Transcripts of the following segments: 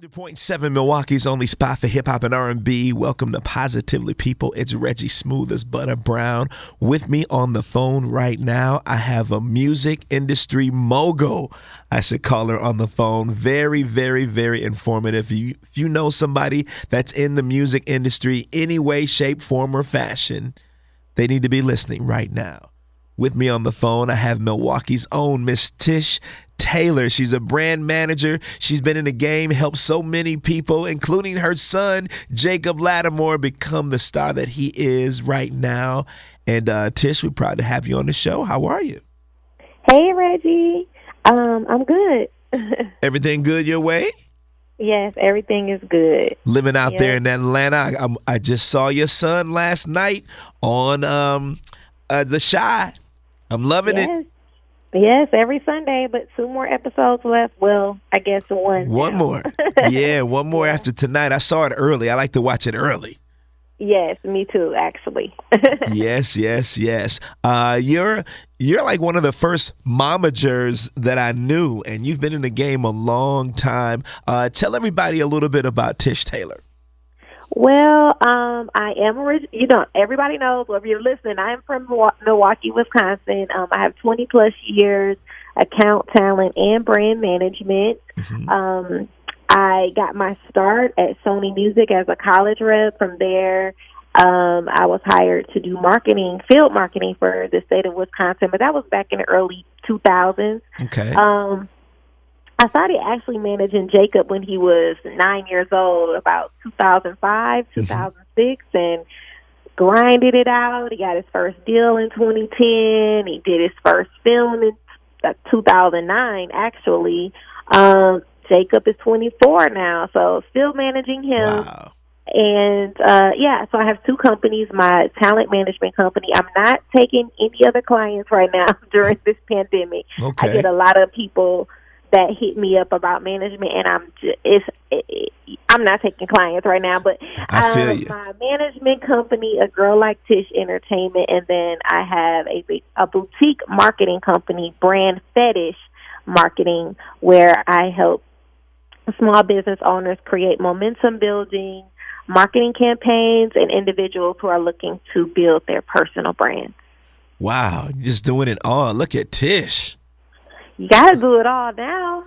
100.7 Milwaukee's only spot for hip-hop and R&B. Welcome to Positively People. It's Reggie Smooth as Butter Brown. With me on the phone right now, I have a music industry mogul. I should call her on the phone. Very, very, very informative. If you know somebody that's in the music industry, any way, shape, form, or fashion, they need to be listening right now. With me on the phone, I have Milwaukee's own Miss Tish Taylor. She's a brand manager. She's been in the game, helped so many people, including her son, Jacob Lattimore, become the star that he is right now. And Tish, we're proud to have you on the show. How are you? Hey, Reggie. I'm good. Everything good your way? Yes, everything is good. Living out there in Atlanta. I just saw your son last night on The Chi. I'm loving it. Yes, every Sunday, but 2 more episodes left. Well, I guess one. One now. more. Yeah, one more after tonight. I saw it early. I like to watch it early. Yes, me too, actually. Yes. You're like one of the first momagers that I knew, and you've been in the game a long time. Tell everybody a little bit about Tish Taylor. Well, I am everybody knows, well, if you're listening, I am from Milwaukee, Wisconsin. I have 20 plus years account talent and brand management. Mm-hmm. I got my start at Sony Music as a college rep. From there, I was hired to do field marketing for the state of Wisconsin, but that was back in the early 2000s. Okay. I started actually managing Jacob when he was 9 years old, about 2005, 2006, and grinded it out. He got his first deal in 2010. He did his first film in 2009, actually. Jacob is 24 now, so still managing him. Wow. And, so I have 2 companies, my talent management company. I'm not taking any other clients right now during this pandemic. Okay. I get a lot of people that hit me up about management, and I'm not taking clients right now, but I feel you. My management company, A Girl Like Tish Entertainment, and then I have a boutique marketing company, Brand Fetish Marketing, where I help small business owners create momentum building, marketing campaigns, and individuals who are looking to build their personal brands. Wow, you're just doing it all. Look at Tish. You got to do it all now.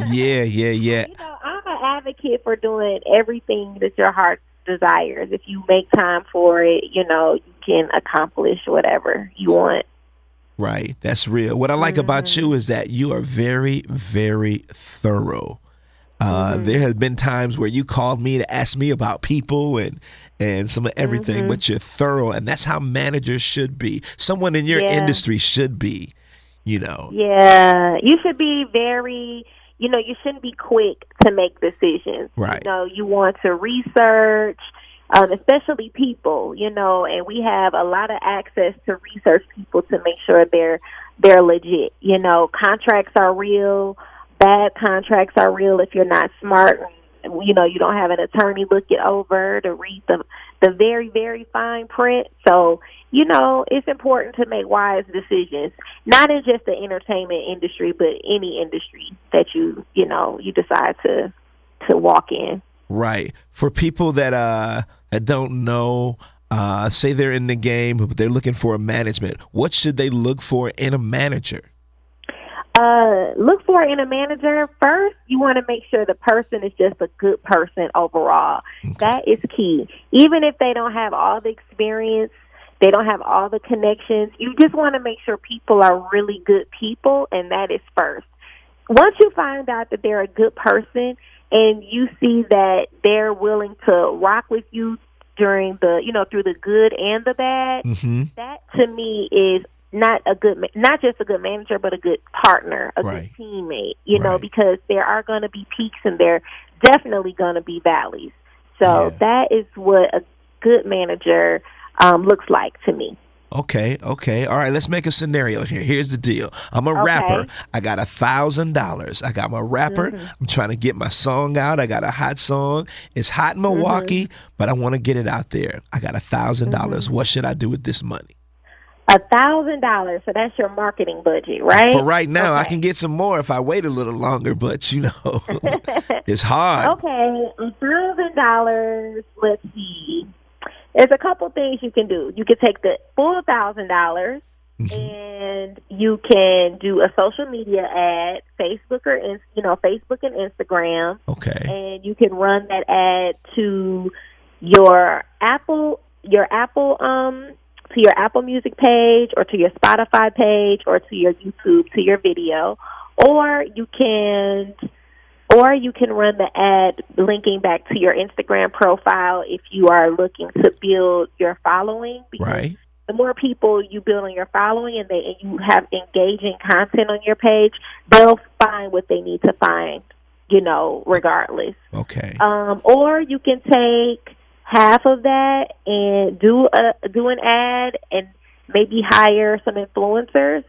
Yeah. I'm an advocate for doing everything that your heart desires. If you make time for it, you can accomplish whatever you want. Right. That's real. What I like about you is that you are very, very thorough. There have been times where you called me to ask me about people and some of everything, but you're thorough, and that's how managers should be. Someone in your industry should be. Yeah, you should be very, you shouldn't be quick to make decisions. Right. You want to research, especially people, and we have a lot of access to research people to make sure they're legit. Contracts are real, bad contracts are real if you're not smart. You don't have an attorney look it over to read the very, very fine print. So, it's important to make wise decisions, not in just the entertainment industry, but any industry that you decide to walk in. Right. For people that don't know, say they're in the game, but they're looking for a management, what should they look for in a manager? Look for in a manager. First, you want to make sure the person is just a good person overall. Okay. That is key. Even if they don't have all the experience, they don't have all the connections, you just want to make sure people are really good people, and that is first. Once you find out that they're a good person and you see that they're willing to rock with you during through the good and the bad, that to me is not just a good manager, but a good partner, a good teammate, because there are going to be peaks and there are definitely going to be valleys. So that is what a good manager looks like to me. Okay. All right, let's make a scenario here. Here's the deal. I'm a rapper. I got $1,000. I got my rapper. I'm trying to get my song out. I got a hot song. It's hot in Milwaukee, but I want to get it out there. I got $1,000. What should I do with this money? $1,000. So that's your marketing budget, For right? right now, I Okay. can get some more if I wait a little longer, but it's hard. Okay, $1,000. Let's see. There's a couple things you can do. You can take the full $1,000 Mhm. and you can do a social media ad, Facebook or Facebook and Instagram, Okay. and you can run that ad to your Apple Music page, or to your Spotify page, or to your YouTube, to your video, or you can run the ad linking back to your Instagram profile if you are looking to build your following, because Right. the more people you build on your following and you have engaging content on your page, they'll find what they need to find, regardless. Okay. Or you can take half of that and do an ad and maybe hire some influencers.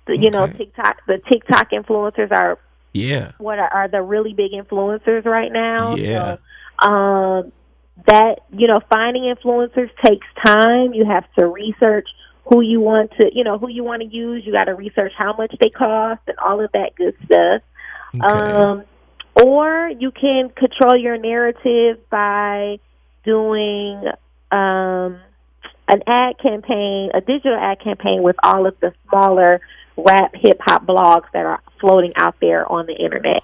Okay. The TikTok influencers are Yeah. what are the really big influencers right now. Yeah. So that finding influencers takes time. You have to research who you want to use. You got to research how much they cost and all of that good stuff. Okay. Or you can control your narrative by doing an ad campaign, a digital ad campaign with all of the smaller rap hip hop blogs that are floating out there on the internet.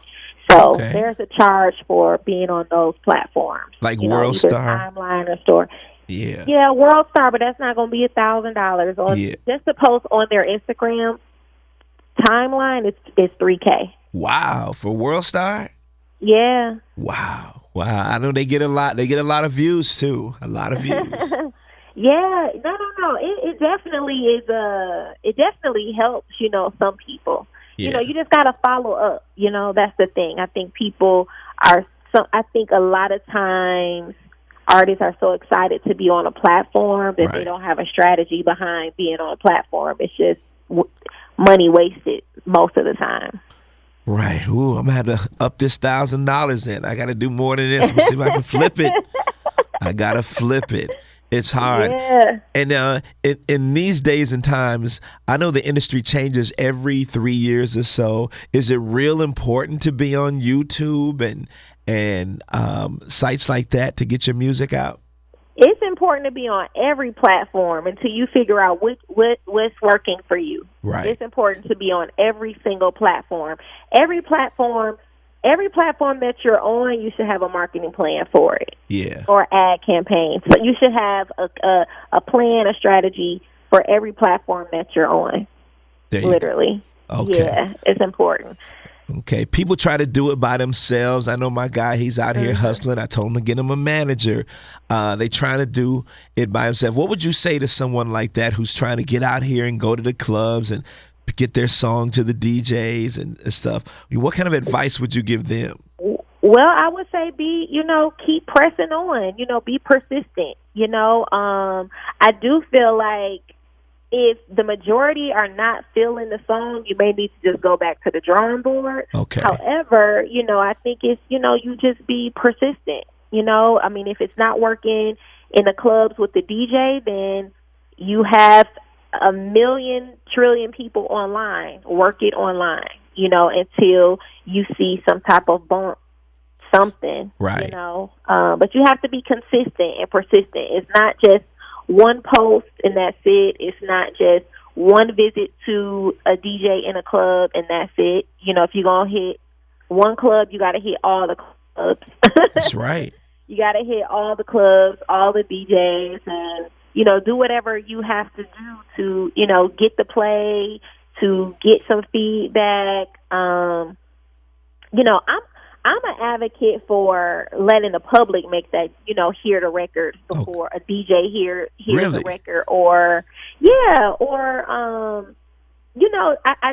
So Okay. there's a charge for being on those platforms, Like either WorldStar. Timeline or Store. Yeah. Yeah, World Star, but that's not going to be $1,000 on Yeah. just to post on their Instagram timeline. It's $3K. Wow. For WorldStar. Yeah. Wow. Wow. I know they get a lot. They get a lot of views too. A lot of views. Yeah, no. It definitely is. It definitely helps. Some people. Yeah. You just gotta follow up. That's the thing. I think people are. I think a lot of times artists are so excited to be on a platform that they Right. don't have a strategy behind being on a platform. It's just money wasted most of the time. Right. Ooh, I'm gonna have to up this $1,000 in. I gotta do more than this. Let's see if I can flip it. I gotta flip it. It's hard. Yeah. And in these days and times, I know the industry changes every 3 years or so. Is it real important to be on YouTube and sites like that to get your music out? It's important to be on every platform until you figure out what's working for you. Right. It's important to be on every single platform. Every platform that you're on, you should have a marketing plan for it, Yeah. or ad campaign. So you should have a plan, a strategy for every platform that you're on. There you Literally. go. Okay. Yeah, it's important. Okay. People try to do it by themselves. I know my guy, he's out here hustling. I told him to get him a manager. They trying to do it by himself. What would you say to someone like that who's trying to get out here and go to the clubs and get their song to the DJs and stuff? I mean, what kind of advice would you give them? Well, I would say keep pressing on, be persistent. I do feel like if the majority are not feeling the song, you may need to just go back to the drawing board. Okay. However, I think it's, you just be persistent. I mean, if it's not working in the clubs with the DJ, then you have a million trillion people online. Work it online, until you see some type of bump, something, Right. But you have to be consistent and persistent. It's not just one post and that's it. It's not just one visit to a DJ in a club and that's it. If you're going to hit one club, you got to hit all the clubs. That's right. You got to hit all the clubs, all the DJs, and, do whatever you have to do to, get the play, to get some feedback. I'm an advocate for letting the public make that, hear the record before a DJ hears Really? the record, I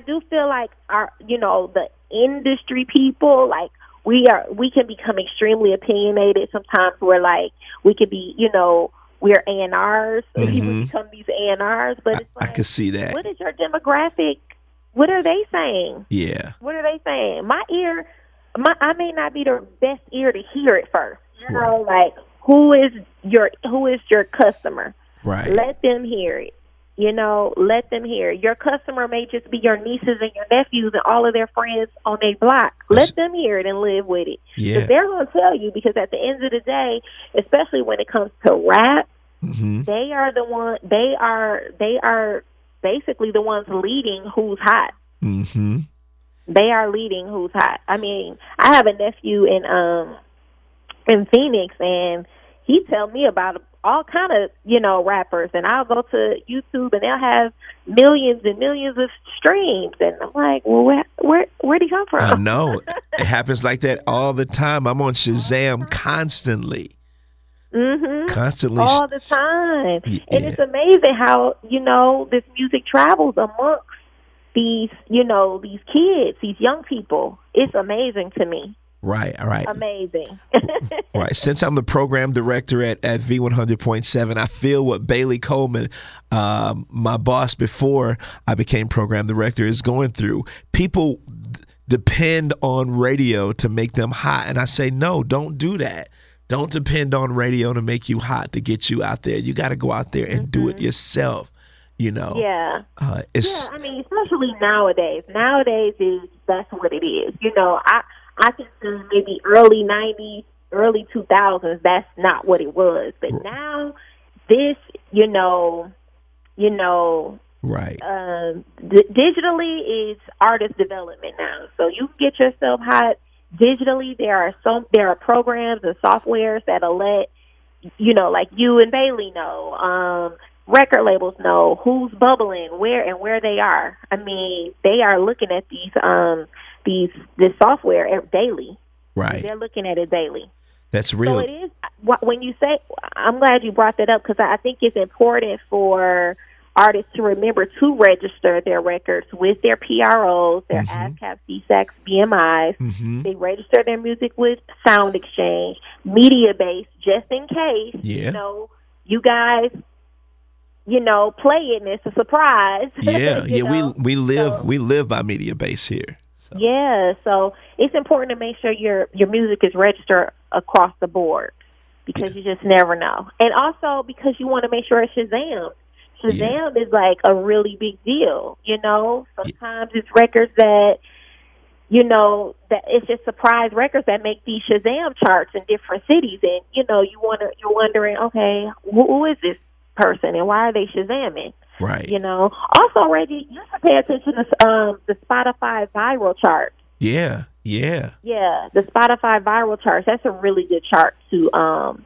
do feel like the industry people, like we can become extremely opinionated sometimes. Where like we could be, we're A&Rs, so people become these A&Rs, but it's I like, could see that. what is your demographic? What are they saying? Yeah. What are they saying? I may not be the best ear to hear it first. Like who is your customer? Right. Let them hear it. Let them hear. Your customer may just be your nieces and your nephews and all of their friends on their block. Let them hear it and live with it. Yeah. Because they're going to tell you, because at the end of the day, especially when it comes to rap, they are the one. They are basically the ones leading who's hot. Mm-hmm. They are leading who's hot. I mean, I have a nephew in Phoenix, and he tell me about all kind of rappers, and I'll go to YouTube and they'll have millions and millions of streams, and I'm like, well, where'd he come from? I know it happens like that all the time. I'm on Shazam constantly. Constantly, all the time. Yeah. And it's amazing how this music travels amongst these these kids, these young people. It's amazing to me. Right. Amazing. Right. Since I'm the program director at V100.7, I feel what Bailey Coleman, my boss before I became program director, is going through. People depend on radio to make them hot. And I say, no, don't do that. Don't depend on radio to make you hot, to get you out there. You got to go out there and do it yourself. Yeah. I mean, especially nowadays. Nowadays that's what it is. I can say maybe early 90s, early 2000s, that's not what it was. But now this, right. Digitally is artist development now. So you can get yourself hot digitally. There are programs and softwares that'll let, like you and Bailey know, record labels know who's bubbling, where they are. I mean, they are looking at this software daily. Right. They're looking at it daily. That's real. So it is, when you say, I'm glad you brought that up, because I think it's important for artists to remember to register their records with their PROs, their ASCAP, CSACs, BMIs. They register their music with Sound Exchange, Media Base, just in case, you guys, play it and it's a surprise. Yeah, we live by Media Base here. So. Yeah, so it's important to make sure your music is registered across the board, because you just never know. And also because you want to make sure it's Shazam. Shazam is like a really big deal, Sometimes it's records that, that it's just surprise records that make these Shazam charts in different cities. And, you're wondering, okay, who is this person and why are they Shazamming? Right. Also, Reggie, you should pay attention to the Spotify viral chart. Yeah. Yeah, the Spotify viral charts. That's a really good chart to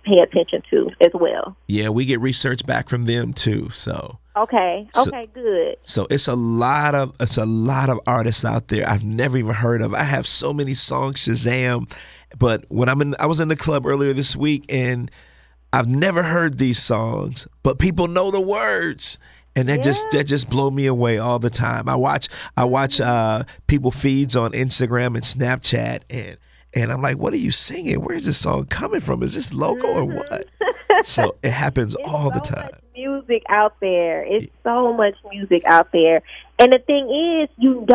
pay attention to as well. Yeah, we get research back from them too. So okay, good. So it's a lot of artists out there I've never even heard of. I have so many songs Shazam, but when I was in the club earlier this week, and I've never heard these songs, but people know the words. And that just blow me away all the time. I watch people feeds on Instagram and Snapchat, and I'm like, what are you singing? Where's this song coming from? Is this local or what? So it happens all the time. Much music out there. It's so much music out there. And the thing is, you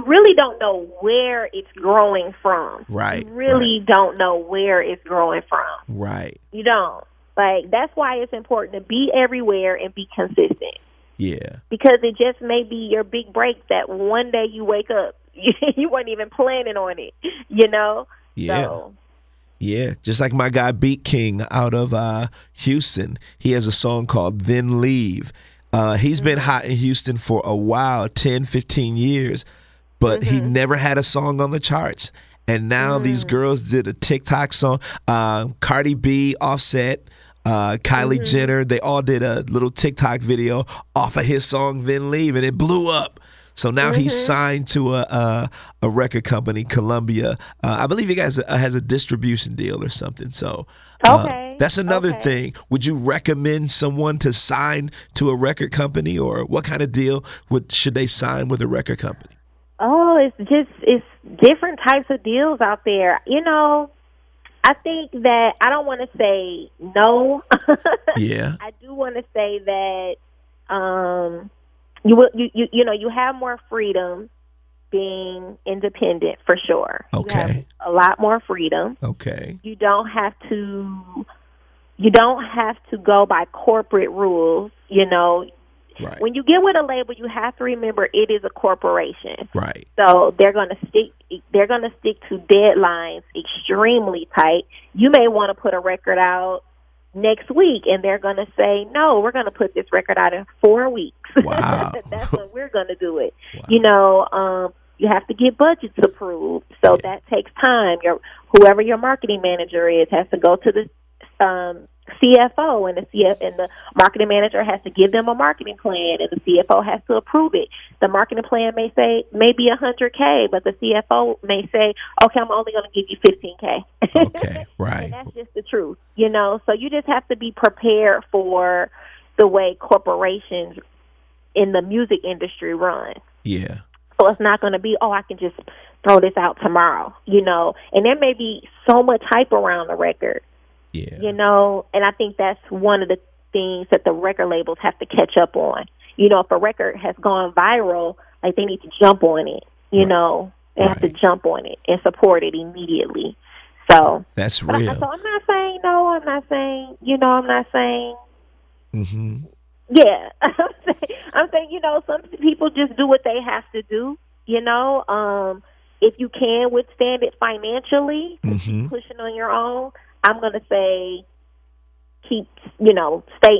really don't know where it's growing from. Right. You really don't know where it's growing from. Right. You don't. Like, that's why it's important to be everywhere and be consistent. Yeah. Because it just may be your big break that one day you wake up, you weren't even planning on it, Yeah. So. Yeah. Just like my guy Beat King out of Houston. He has a song called Then Leave. He's been hot in Houston for a while, 10, 15 years, but he never had a song on the charts. And now these girls did a TikTok song. Cardi B, Offset, Kylie Jenner, they all did a little TikTok video off of his song Then Leave, and it blew up. So now he's signed to a record company, Columbia. I believe he has a distribution deal or something. So that's another thing. Would you recommend someone to sign to a record company, or what kind of deal should they sign with a record company? Oh, it's different types of deals out there. I think that I don't want to say no. Yeah. I do want to say that you have more freedom being independent, for sure. Okay. You have a lot more freedom. Okay. You don't have to go by corporate rules. Right. When you get with a label, you have to remember it is a corporation. Right. So they're going to stick to deadlines extremely tight. You may want to put a record out next week, and they're going to say, no, we're going to put this record out in 4 weeks. Wow. That's when we're going to do it. Wow. You have to get budgets approved, so that takes time. Whoever your marketing manager is has to go to the CFO, and the marketing manager has to give them a marketing plan, and the CFO has to approve it. The marketing plan may be $100K, but the CFO may say, okay, I'm only going to give you $15K. Okay, right. And that's just the truth, So you just have to be prepared for the way corporations in the music industry run. Yeah. So it's not going to be, I can just throw this out tomorrow, And there may be so much hype around the record. Yeah. And I think that's one of the things that the record labels have to catch up on. If a record has gone viral, like, they need to jump on it, They have to jump on it and support it immediately. So that's real. So I'm not saying no, I'm not saying, I'm not saying. Mm-hmm. Yeah. I'm saying, some people just do what they have to do, If you can withstand it financially, pushing on your own, I'm going to say stay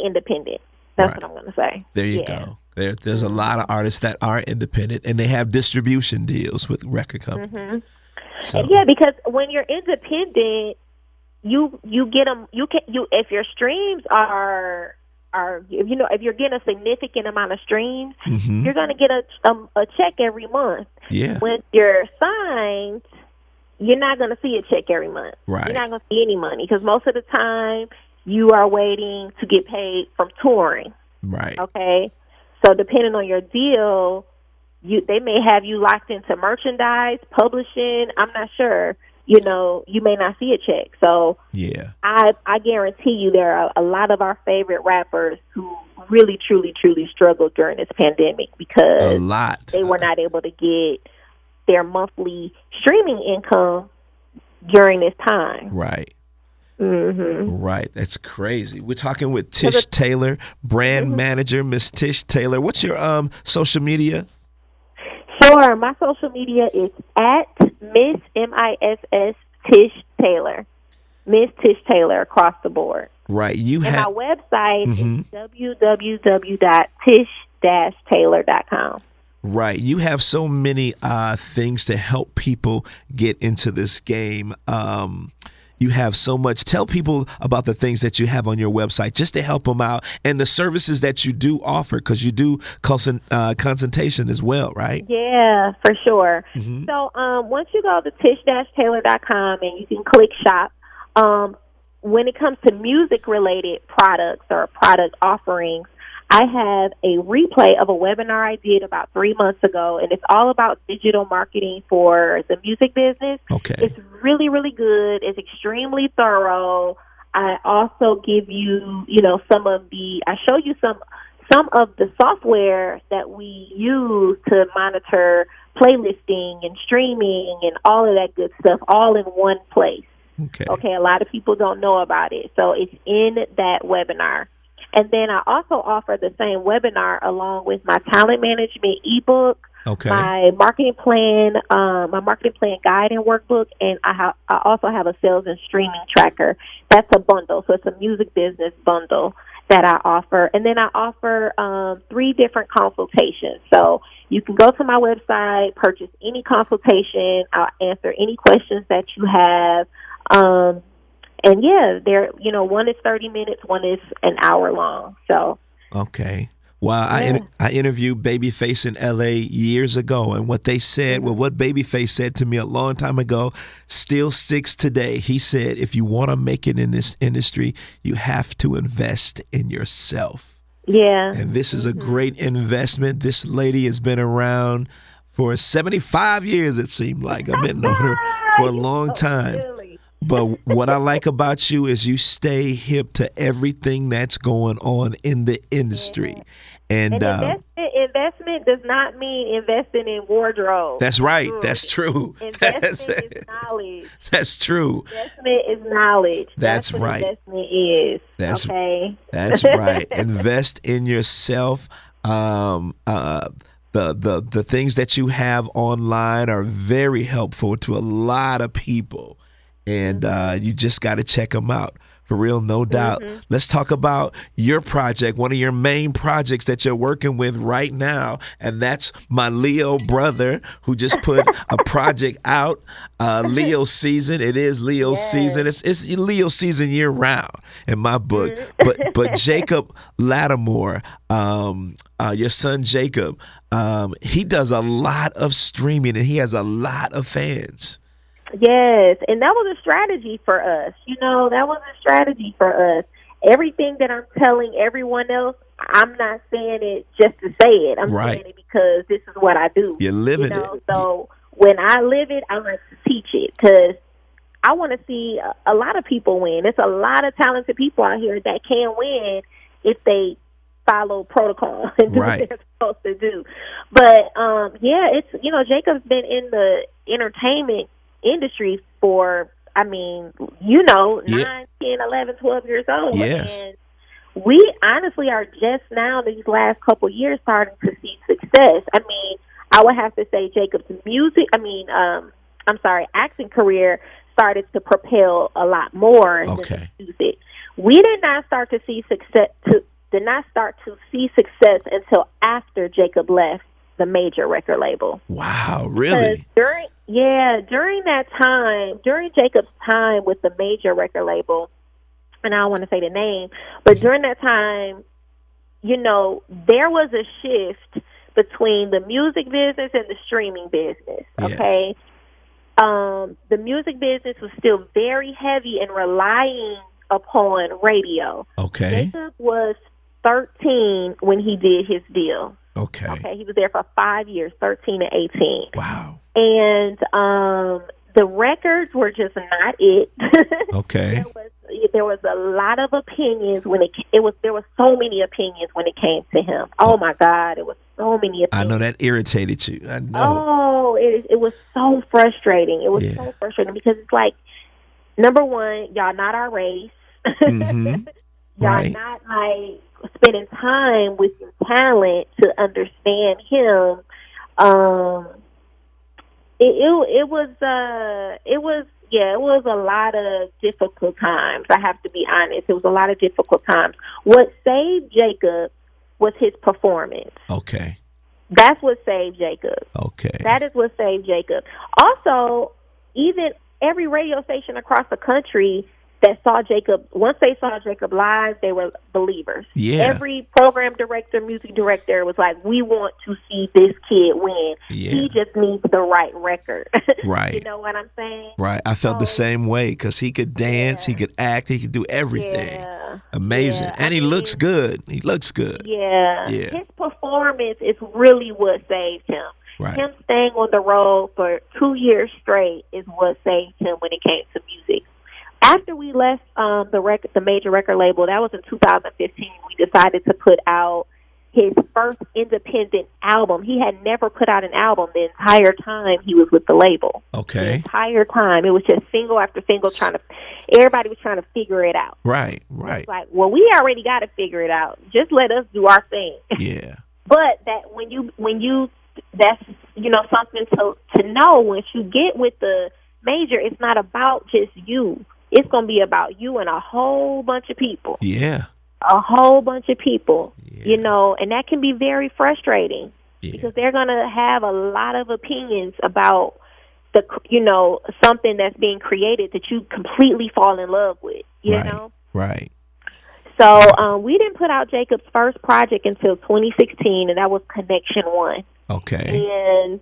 independent. That's what I'm going to say. There you go. There's a lot of artists that are independent, and they have distribution deals with record companies. So. Because when you're independent, you get them. If your streams are if you're getting a significant amount of streams, you're going to get a check every month. Yeah. When you're signed, you're not going to see a check every month. Right. You're not going to see any money because most of the time you are waiting to get paid from touring. Right. Okay. So depending on your deal, they may have you locked into merchandise, publishing. I'm not sure. You may not see a check. So I guarantee you there are a lot of our favorite rappers who really, truly, truly struggled during this pandemic because they were not able to get their monthly streaming income during this time. Right. Mm-hmm. Right. That's crazy. We're talking with Tish Taylor, brand manager, Miss Tish Taylor. What's your social media? Sure. My social media is at Miss MISS Tish Taylor. Miss Tish Taylor across the board. Right. My website is www.tish-taylor.com. Right. You have so many things to help people get into this game. You have so much. Tell people about the things that you have on your website just to help them out, and the services that you do offer, because you do consultation as well, right? Yeah, for sure. So once you go to tish-taylor.com and you can click shop, when it comes to music-related products or product offerings, I have a replay of a webinar I did about 3 months ago, and it's all about digital marketing for the music business. Okay. It's really, really good. It's extremely thorough. I also give you, I show you some of the software that we use to monitor playlisting and streaming and all of that good stuff all in one place. Okay. A lot of people don't know about it. So it's in that webinar. And then I also offer the same webinar along with my talent management ebook, my marketing plan guide and workbook, and I also have a sales and streaming tracker. That's a bundle, so it's a music business bundle that I offer. And then I offer 3 different consultations. So you can go to my website, purchase any consultation. I'll answer any questions that you have. And they're, one is 30 minutes, one is an hour long. So. Okay. Well, I interviewed Babyface in LA years ago, and what they said, what Babyface said to me a long time ago, still sticks today. He said, if you want to make it in this industry, you have to invest in yourself. Yeah. And this is a great investment. This lady has been around for 75 years, it seemed like. I've been knowing her for a long time. Really? But what I like about you is you stay hip to everything that's going on in the industry. Yeah. And investment does not mean investing in wardrobe. That's right. That's true. Investment is knowledge. That's true. Investment is knowledge. That's what right. Investment is. That's right. Invest in yourself. The things that you have online are very helpful to a lot of people, and you just got to check them out. For real, no doubt. Let's talk about your project, one of your main projects that you're working with right now, and that's my Leo brother who just put a project out, Leo season. It is Leo season. It's Leo season year round in my book. But Jacob Lattimore, your son Jacob, he does a lot of streaming and he has a lot of fans. Yes, and that was a strategy for us. That was a strategy for us. Everything that I'm telling everyone else, I'm not saying it just to say it. I'm saying it because this is what I do. You're living it. So when I live it, I like to teach it because I want to see a lot of people win. There's a lot of talented people out here that can win if they follow protocol and do what they're supposed to do. But, it's, Jacob's been in the entertainment industry for, 9, 10, 11, 12 years old. Yes. And we honestly are just now, these last couple years, starting to see success. I would have to say Jacob's acting career started to propel a lot more than music. We did not start to see success until after Jacob left the major record label. Wow, really? During Jacob's time with the major record label, and I don't want to say the name, but during that time, there was a shift between the music business and the streaming business, okay? Yes. The music business was still very heavy and relying upon radio. Okay. Jacob was 13 when he did his deal. Okay. He was there for 5 years, 13 and 18. Wow. And the records were just not it. Okay. There was a lot of opinions there was so many opinions when it came to him. Oh my God, it was so many opinions. I know that irritated you. I know. Oh, it was so frustrating. It was so frustrating because it's like, number one, y'all not our race. Mm-hmm. Y'all not like spending time with your talent to understand him. It was a lot of difficult times. I have to be honest. It was a lot of difficult times. What saved Jacob was his performance. Okay. That's what saved Jacob. Okay. That is what saved Jacob. Also, even every radio station across the country that saw Jacob, once they saw Jacob live, they were believers. Yeah. Every program director, music director was like, we want to see this kid win. Yeah. He just needs the right record. Right. You know what I'm saying? Right. I felt the same way because he could dance, he could act, he could do everything. Yeah. Amazing. And he looks good. He looks good. Yeah. His performance is really what saved him. Right. Him staying on the road for 2 years straight is what saved him when it came to music. After we left the major record label, that was in 2015, we decided to put out his first independent album. He had never put out an album the entire time he was with the label. Okay. The entire time. It was just single after single everybody was trying to figure it out. Right. It's like, well, we already got to figure it out. Just let us do our thing. Yeah. But that when you that's, something to know once you get with the major, it's not about just you. It's going to be about you and a whole bunch of people. Yeah. A whole bunch of people, and that can be very frustrating because they're going to have a lot of opinions about something that's being created that you completely fall in love with, you know? Right. So we didn't put out Jacob's first project until 2016, and that was Connection One. Okay. And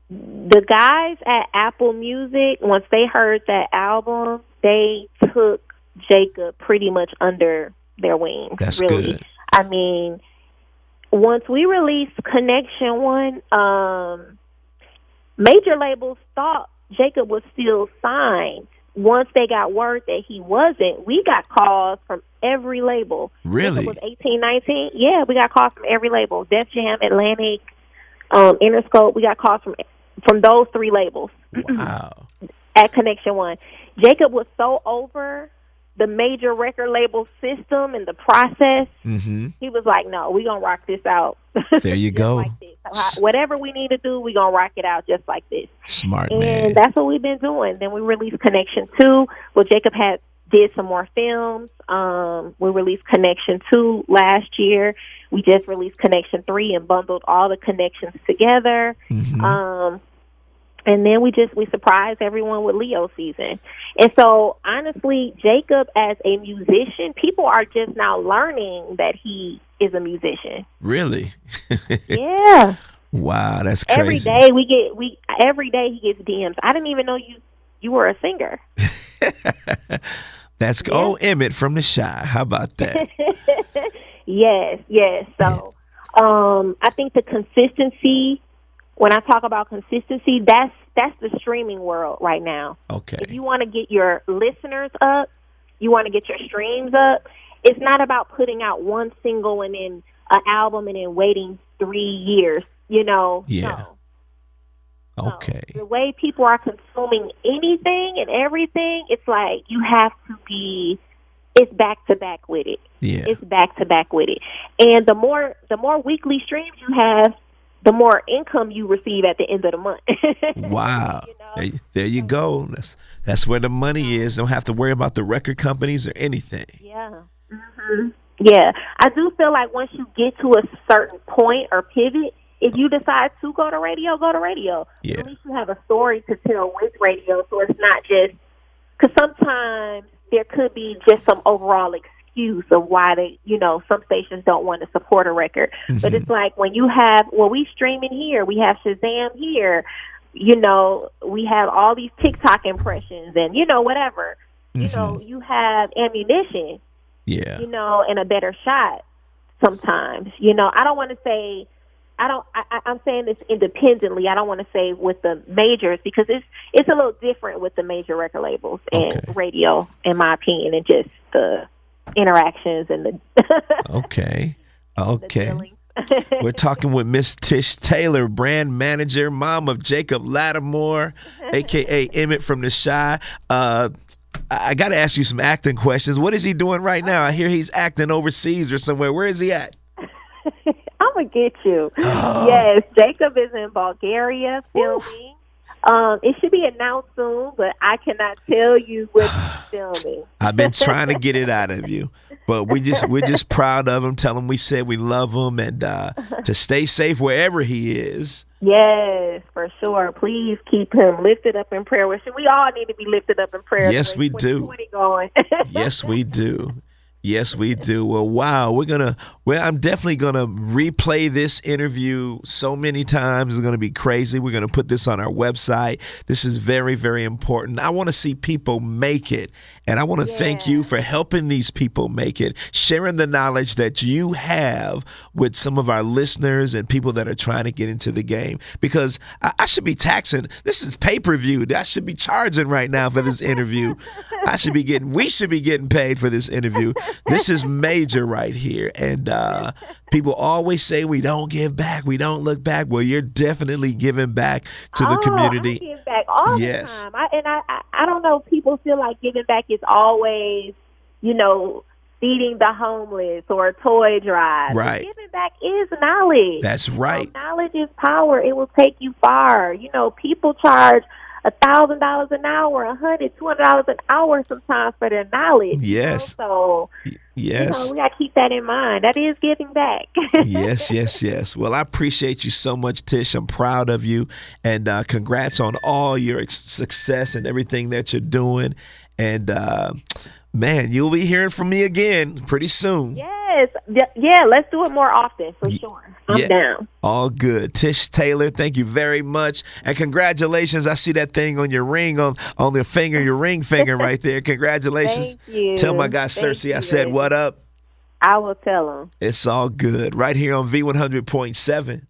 the guys at Apple Music, once they heard that album, they took Jacob pretty much under their wings. That's really. good. I mean, once we released Connection One, major labels thought Jacob was still signed. Once they got word that he wasn't, we got calls from every label. Really? Jacob was 18, 19. Yeah, we got calls from every label. Def Jam, Atlantic, Interscope. We got calls from those three labels. Wow. At Connection One. Jacob was so over the major record label system and the process. Mm-hmm. He was like, no, we're going to rock this out. There you go. Like this. So whatever we need to do, we're going to rock it out just like this. Smart and man. And that's what we've been doing. Then we released Connection 2. Well, Jacob did some more films. We released Connection 2 last year. We just released Connection 3 and bundled all the connections together. Mm-hmm. And then we surprised everyone with Leo season. And so, honestly, Jacob as a musician, people are just now learning that he is a musician. Really? Yeah. Wow, that's crazy. Every day he gets DMs. I didn't even know you were a singer. That's Emmett from the Shy. How about that? Yes. So, I think the consistency. When I talk about consistency, that's the streaming world right now. Okay. If you want to get your listeners up, you want to get your streams up, it's not about putting out one single and then an album and then waiting 3 years, you know. Yeah. No. Okay. The way people are consuming anything and everything, it's like you have to be it's back to back with it. Yeah. It's back to back with it. And the more weekly streams you have, the more income you receive at the end of the month. Wow. You know? There you go. That's where the money is. Don't have to worry about the record companies or anything. Yeah. Mm-hmm. Yeah. I do feel like once you get to a certain point or pivot, if you decide to go to radio, go to radio. Yeah. At least you have a story to tell with radio, so it's not just because sometimes there could be just some overall excuse of why some stations don't want to support a record. Mm-hmm. But it's like when you have, we streaming here, we have Shazam here, we have all these TikTok impressions and, whatever. Mm-hmm. You have ammunition, yeah, and a better shot sometimes. I don't want to say, I'm saying this independently. I don't want to say with the majors because it's a little different with the major record labels and radio, in my opinion, and just the interactions and the okay. We're talking with Miss Tish Taylor, brand manager, mom of Jacob Lattimore, aka Emmett from the Shy. I got to ask you some acting questions. What is he doing right now? I hear he's acting overseas or somewhere. Where is he at? I'm gonna get you. Yes, Jacob is in Bulgaria filming. It should be announced soon, but I cannot tell you what he's filming. I've been trying to get it out of you, but we're just proud of him. Tell him we said we love him and to stay safe wherever he is. Yes, for sure. Please keep him lifted up in prayer. We all need to be lifted up in prayer. Yes, we do. Going. Yes, we do. Yes, we do. Well, wow, I'm definitely going to replay this interview so many times. It's going to be crazy. We're going to put this on our website. This is very, very important. I want to see people make it. And I want to thank you for helping these people make it, sharing the knowledge that you have with some of our listeners and people that are trying to get into the game. Because I should be taxing. This is pay-per-view. I should be charging right now for this interview. We should be getting paid for this interview. This is major right here. And people always say we don't give back, we don't look back. Well, you're definitely giving back to the community. I give back all the time. I don't know if people feel like giving back is always, feeding the homeless or a toy drive. Right. But giving back is knowledge. That's right. Knowledge is power. It will take you far. People charge $1,000 an hour, $100, $200 an hour sometimes for their knowledge. Yes. So yes, we got to keep that in mind. That is giving back. Yes. Well, I appreciate you so much, Tish. I'm proud of you, and congrats on all your success and everything that you're doing. And man, you'll be hearing from me again pretty soon. Yes. Yeah, let's do it more often for sure. I'm down. All good. Tish Taylor, thank you very much. And congratulations. I see that thing on your ring, on the finger, your ring finger right there. Congratulations. Thank you. Tell my guy Cersei I said what up. I will tell him. It's all good. Right here on V100.7.